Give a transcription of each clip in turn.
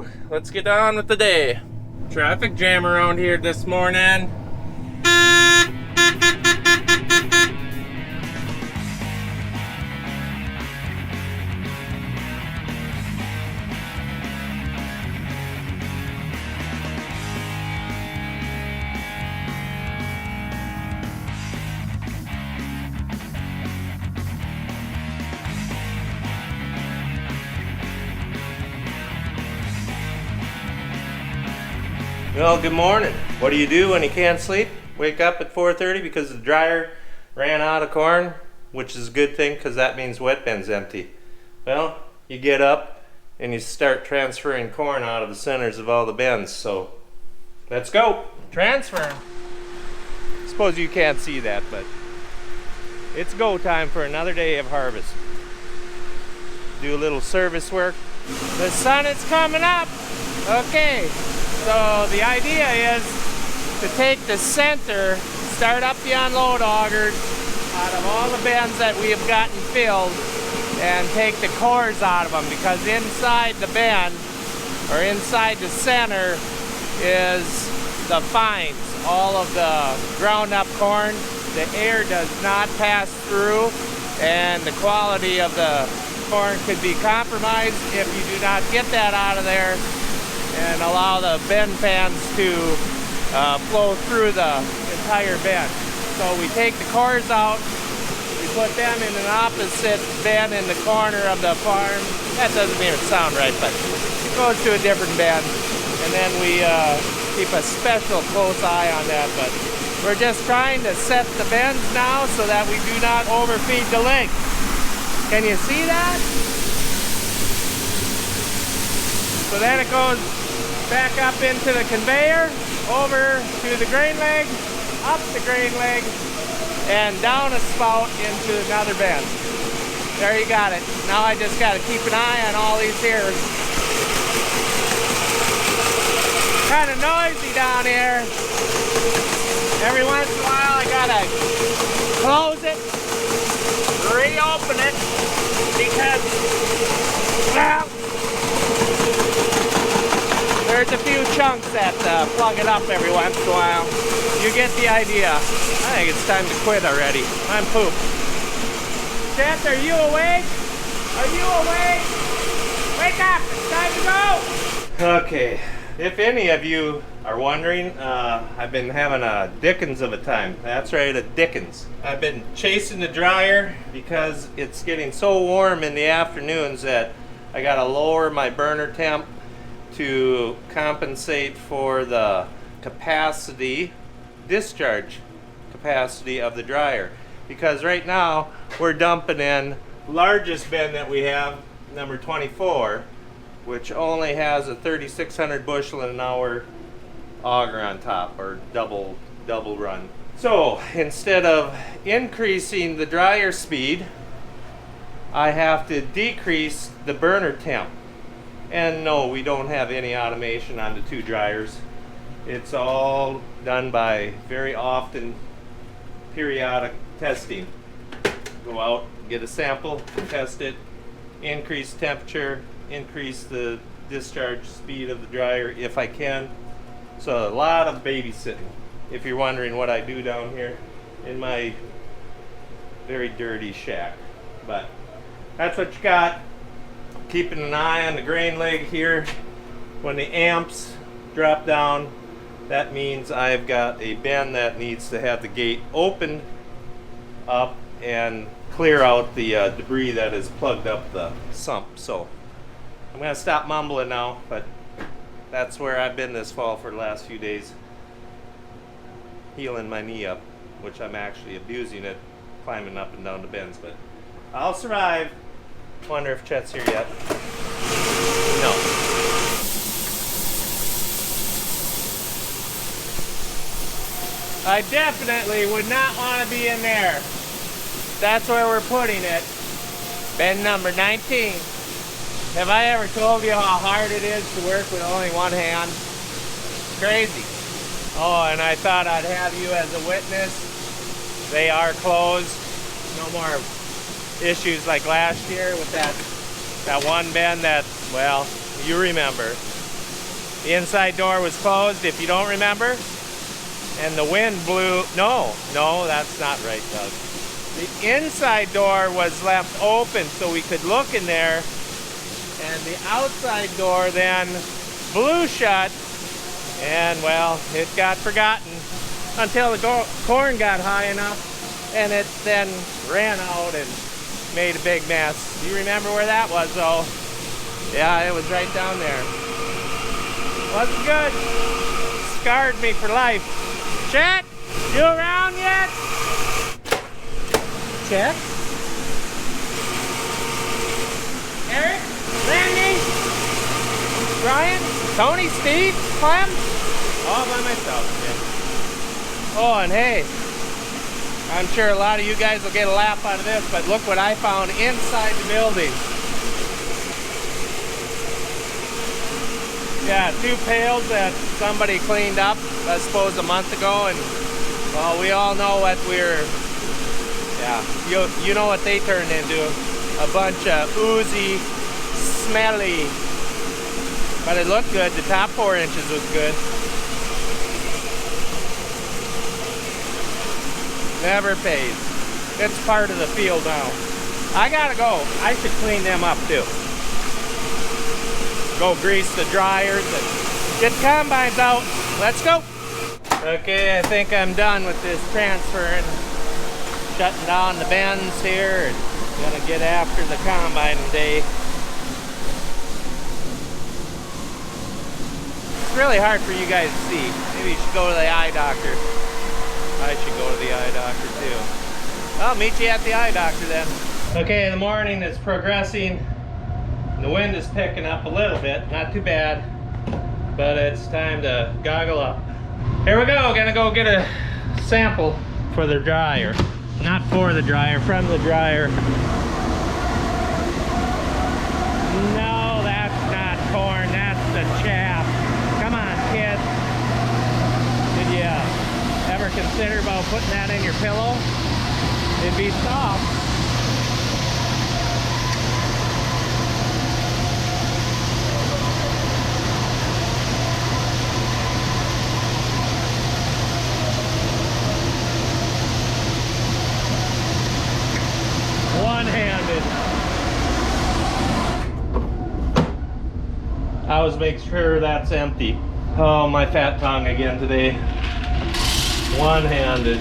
Woo! Let's get on with the day. Traffic jam around here this morning. Well, good morning. What do you do when you can't sleep? Wake up at 4:30 because the dryer ran out of corn, which is a good thing because that means wet bin's empty. Well, you get up and you start transferring corn out of the centers of all the bins. So let's go. Transfer. Suppose you can't see that, but it's go time for another day of harvest. Do a little service work. The sun is coming up. Okay. So the idea is to take the center, start up the unload augers out of all the bins that we have gotten filled and take the cores out of them, because inside the bin or inside the center is the fines, all of the ground up corn. The air does not pass through and the quality of the corn could be compromised if you do not get that out of there and allow the bin fans to flow through the entire bin. So we take the cores out, we put them in an opposite bin in the corner of the farm. That doesn't even sound right, but it goes to a different bin. And then we keep a special close eye on that. But we're just trying to set the bins now so that we do not overfeed the link. Can you see that? So then it goes back up into the conveyor, over to the grain leg, up the grain leg, and down a spout into another bin. There you got it. Now I just got to keep an eye on all these here. Kind of noisy down here. Every once in a while I gotta close it, reopen it, because, well, there's a few chunks that plug it up every once in a while. You get the idea. I think it's time to quit already. I'm pooped. Chet, are you awake? Are you awake? Wake up! It's time to go! Okay. If any of you are wondering, I've been having a dickens of a time. That's right, a dickens. I've been chasing the dryer because it's getting so warm in the afternoons that I gotta lower my burner temp to compensate for the capacity, discharge capacity of the dryer. Because right now we're dumping in largest bin that we have, number 24, which only has a 3,600 bushel an hour auger on top, or double run. So instead of increasing the dryer speed, I have to decrease the burner temp. And no, we don't have any automation on the two dryers. It's all done by very often periodic testing. Go out, get a sample, test it, increase temperature, increase the discharge speed of the dryer if I can. So a lot of babysitting, if you're wondering what I do down here in my very dirty shack. But that's what you got. Keeping an eye on the grain leg here. When the amps drop down, that means I've got a bin that needs to have the gate opened up and clear out the debris that has plugged up the sump. So I'm going to stop mumbling now, but that's where I've been this fall for the last few days, healing my knee up, which I'm actually abusing it, climbing up and down the bins, but I'll survive. Wonder if Chet's here yet. No. I definitely would not want to be in there. That's where we're putting it. Bin number 19. Have I ever told you how hard it is to work with only one hand? Crazy. Oh, and I thought I'd have you as a witness. They are closed. No more issues like last year with that one bin that, well, you remember. The inside door was closed, if you don't remember. And the wind blew, no, that's not right, Doug. The inside door was left open so we could look in there, and the outside door then blew shut, and well, it got forgotten until the corn got high enough, and it then ran out and made a big mess. You remember where that was, though? Yeah, it was right down there. Wasn't good. Scarred me for life. Chet, you around yet? Chet? Eric? Randy? Brian? Tony? Steve? Clem? All by myself, yeah. Oh, and hey, I'm sure a lot of you guys will get a laugh out of this, but look what I found inside the building. Yeah, 2 pails that somebody cleaned up, I suppose, a month ago, and well, we all know what you know what they turned into. A bunch of oozy, smelly, but it looked good. The top 4 inches was good. Never pays. It's part of the field now. I gotta go. I should clean them up too. Go grease the dryers and get the combines out. Let's go. Okay, I think I'm done with this transfer and shutting down the bends here and gonna get after the combine day. It's really hard for you guys to see. Maybe you should go to the eye doctor. I should go to the eye doctor too. I'll meet you at the eye doctor then. Okay, the morning is progressing. The wind is picking up a little bit, not too bad, but it's time to goggle up. Here we go, gonna go get a sample for the dryer. Not for the dryer, from the dryer. No, that's not corn, that's the chaff. Come on, kids. Did you ever consider about putting that in your pillow? It'd be soft. One-handed. I always make sure that's empty. Oh, my fat tongue again today. One-handed.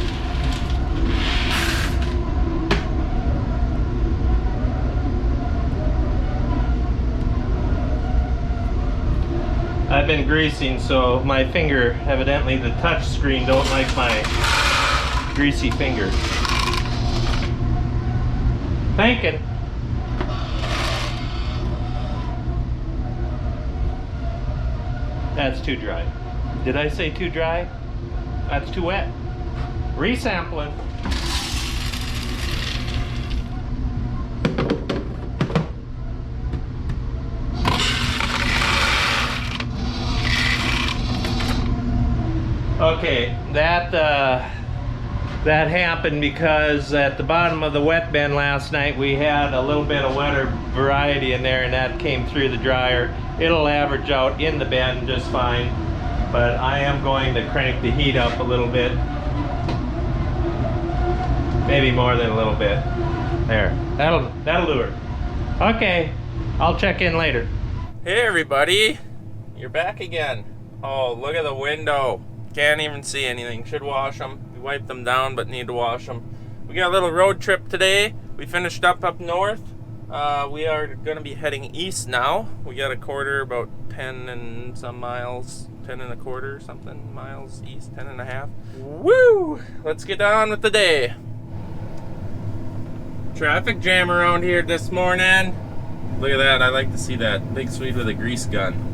I've been greasing, so my finger, evidently the touch screen don't like my greasy finger. Thinking. That's too dry. Did I say too dry? That's too wet. Resampling. Okay, that happened because at the bottom of the wet bin last night we had a little bit of wetter variety in there, and that came through the dryer. It'll average out in the bin just fine, but I am going to crank the heat up a little bit. Maybe more than a little bit. There, that'll do it. Okay, I'll check in later. Hey everybody, you're back again. Oh, look at the window. Can't even see anything. Should wash them. We wiped them down, but need to wash them. We got a little road trip today. We finished up north. We are going to be heading east now. We got a quarter, about 10 and some miles, 10 and a quarter something miles east, 10 and a half. Woo! Let's get on with the day. Traffic jam around here this morning. Look at that. I like to see that. Big Swede with a grease gun.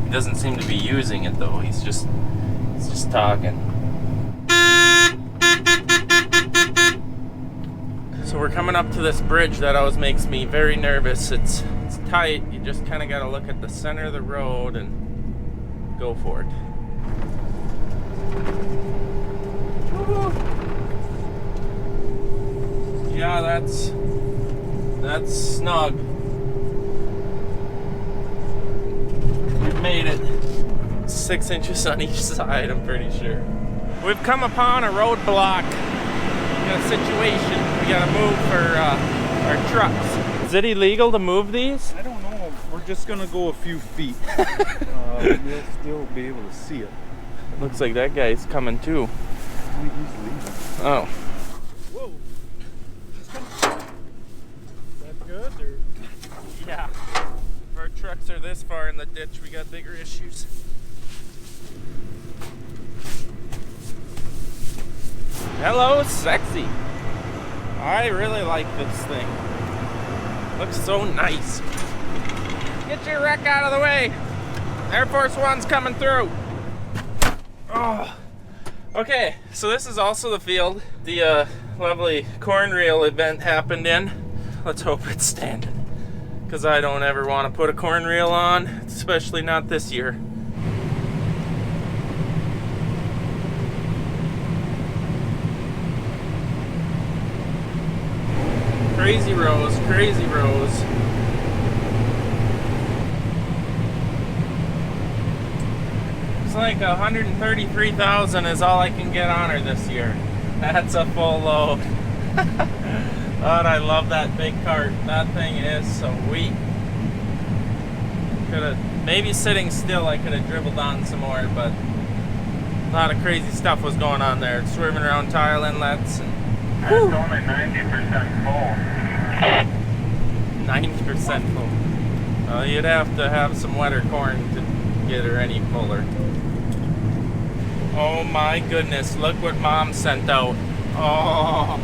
He doesn't seem to be using it though. He's just talking. So we're coming up to this bridge that always makes me very nervous. It's tight. You just kind of got to look at the center of the road and go for it. Yeah, that's snug. We've made it. 6 inches on each side, I'm pretty sure. We've come upon a roadblock. We got a situation. We gotta move for our trucks. Is it illegal to move these? I don't know. We're just gonna go a few feet. We'll still be able to see it. Looks like that guy's coming too. He's leaving. Oh. Whoa. Is that good? Or? Yeah. If our trucks are this far in the ditch, we got bigger issues. Hello, sexy. I really like this thing. Looks so nice. Get your wreck out of the way. Air Force One's coming through. Oh. Okay, so this is also the field the lovely corn reel event happened in. Let's hope it's standing, because I don't ever want to put a corn reel on, especially not this year. Crazy rows, crazy rows. It's like 133,000 is all I can get on her this year. That's a full load. God, I love that big cart. That thing is sweet. Maybe sitting still I could have dribbled on some more, but a lot of crazy stuff was going on there. Swerving around tile inlets. And, it's only 90% full. 90% full. Well, you'd have to have some wetter corn to get her any fuller. Oh my goodness, look what Mom sent out. Oh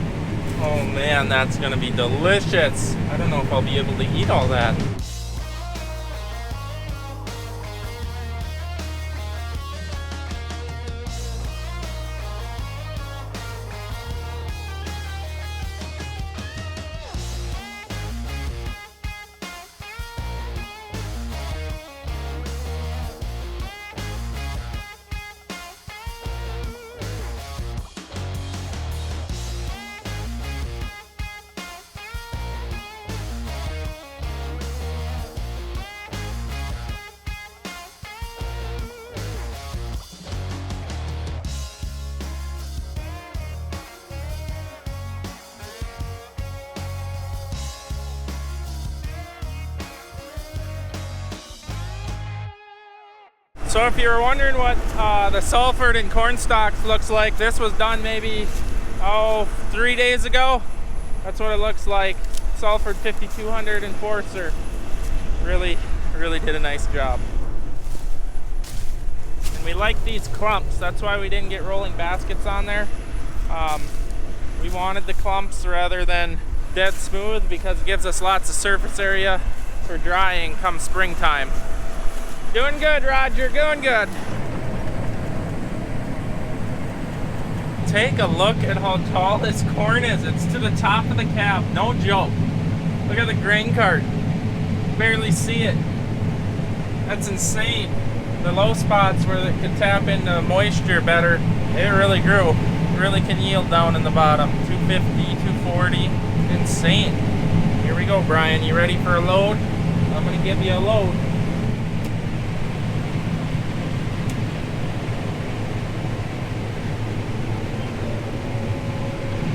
man, that's gonna be delicious. I don't know if I'll be able to eat all that. So if you were wondering what the Salford and corn stalks looks like, this was done maybe 3 days ago. That's what it looks like. Salford 5200 Enforcer really did a nice job. And we like these clumps. That's why we didn't get rolling baskets on there. We wanted the clumps rather than dead smooth because it gives us lots of surface area for drying come springtime. Doing good, Roger, doing good. Take a look at how tall this corn is. It's to the top of the cab, no joke. Look at the grain cart. Barely see it. That's insane. The low spots where it could tap into moisture better, it really grew. It really can yield down in the bottom. 250, 240, insane. Here we go, Brian. You ready for a load? I'm gonna give you a load.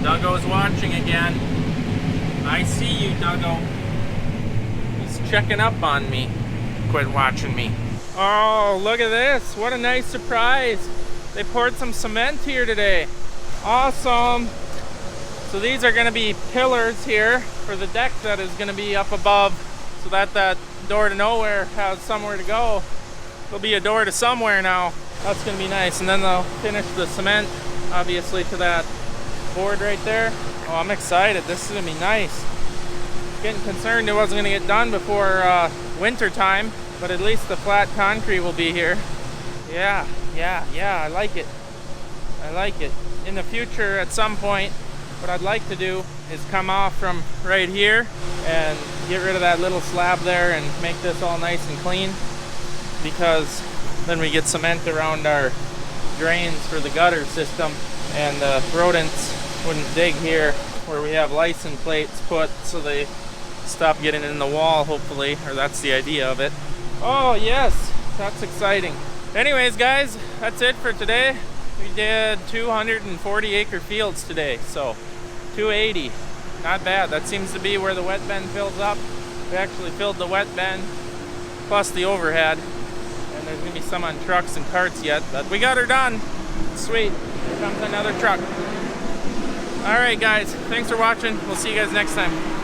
Duggo's watching again. I see you, Duggo. He's checking up on me. Quit watching me. Oh, look at this. What a nice surprise. They poured some cement here today. Awesome. So these are going to be pillars here for the deck that is going to be up above, so that door to nowhere has somewhere to go. There'll be a door to somewhere now. That's going to be nice. And then they'll finish the cement, obviously, to that board right there. Oh, I'm excited. This is gonna be nice. Getting concerned it wasn't gonna get done before winter time, but at least the flat concrete will be here. Yeah, I like it. I like it. In the future, at some point, what I'd like to do is come off from right here and get rid of that little slab there and make this all nice and clean, because then we get cement around our drains for the gutter system, and the rodents wouldn't dig here where we have license plates put, so they stop getting in the wall, hopefully, or that's the idea of it. Oh yes, that's exciting. Anyways, guys, that's it for today. We did 240 acre fields today, so 280. Not bad. That seems to be where the wet bin fills up. We actually filled the wet bin plus the overhead. And there's gonna be some on trucks and carts yet, but we got her done. Sweet. Here comes another truck. All right, guys. Thanks for watching. We'll see you guys next time.